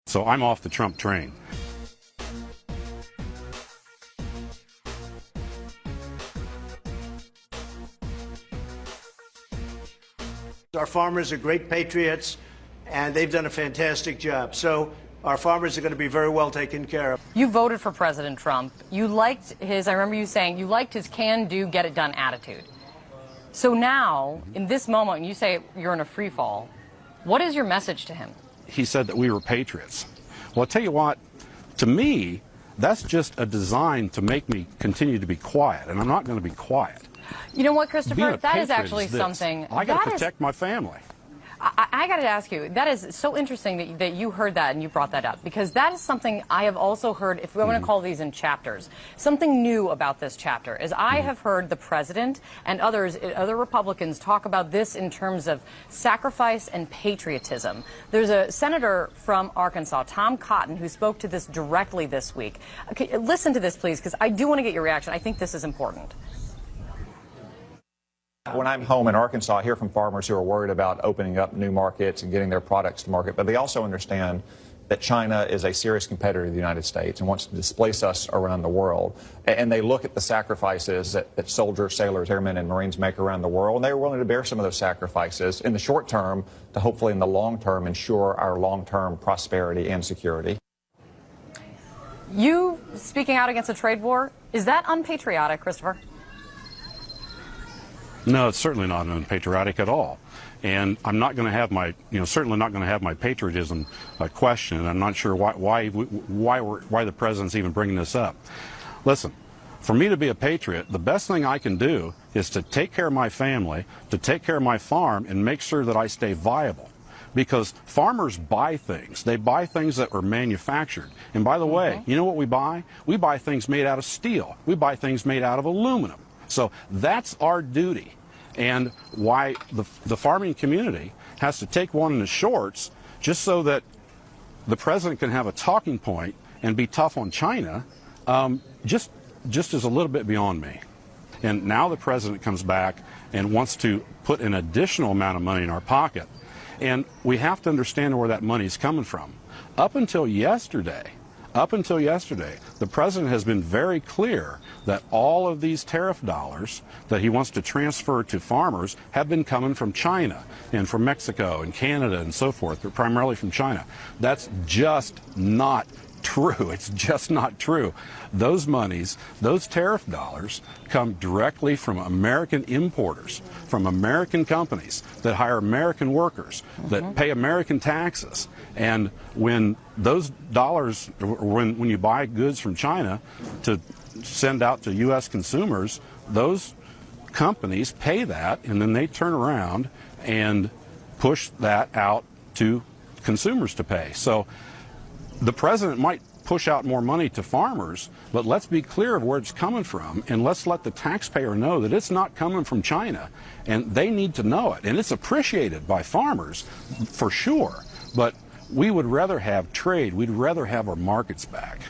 So I'm off the Trump train. Our farmers are great patriots, and they've done a fantastic job. So our farmers are going to be very well taken care of. You voted for President Trump. You liked his, I remember you saying, you liked his can-do, get-it-done attitude. So now, in this moment, when you say you're in a free fall, what is your message to him? He said that we were patriots. Well, I'll tell you what, to me, that's just a design to make me continue to be quiet, and I'm not going to be quiet. You know what, Christopher? That is actually something. I got to protect my family. I got to ask you, that is so interesting that you heard that and you brought that up, because that is something I have also heard, if we want to call these in chapters, something new about this chapter is I have heard the president and other Republicans talk about this in terms of sacrifice and patriotism. There's a senator from Arkansas, Tom Cotton, who spoke to this directly this week. Okay, listen to this, please, because I do want to get your reaction. I think this is important. When I'm home in Arkansas, I hear from farmers who are worried about opening up new markets and getting their products to market, but they also understand that China is a serious competitor to the United States and wants to displace us around the world. And they look at the sacrifices that soldiers, sailors, airmen, and Marines make around the world, and they're willing to bear some of those sacrifices in the short term to hopefully in the long term ensure our long-term prosperity and security. You speaking out against a trade war, is that unpatriotic, Christopher? No, it's certainly not unpatriotic at all. And I'm not going to have my, certainly not going to have my patriotism questioned. I'm not sure why the president's even bringing this up. Listen, for me to be a patriot, the best thing I can do is to take care of my family, to take care of my farm, and make sure that I stay viable. Because farmers buy things. They buy things that are manufactured. And by the way, you know what we buy? We buy things made out of steel. We buy things made out of aluminum. So that's our duty. And why the farming community has to take one in the shorts just so that the president can have a talking point and be tough on China, just is a little bit beyond me. And now the president comes back and wants to put an additional amount of money in our pocket. And we have to understand where that money is coming from. Up until yesterday, the president has been very clear that all of these tariff dollars that he wants to transfer to farmers have been coming from China and from Mexico and Canada and so forth, but primarily from China. That's just not true. It's just not true. Those monies, those tariff dollars, come directly from American importers, from American companies that hire American workers, that pay American taxes. And when those dollars, when you buy goods from China to send out to U.S. consumers, those companies pay that, and then they turn around and push that out to consumers to pay. So the president might push out more money to farmers, but let's be clear of where it's coming from, and let's let the taxpayer know that it's not coming from China, and they need to know it. And it's appreciated by farmers, for sure, but we would rather have trade. We'd rather have our markets back.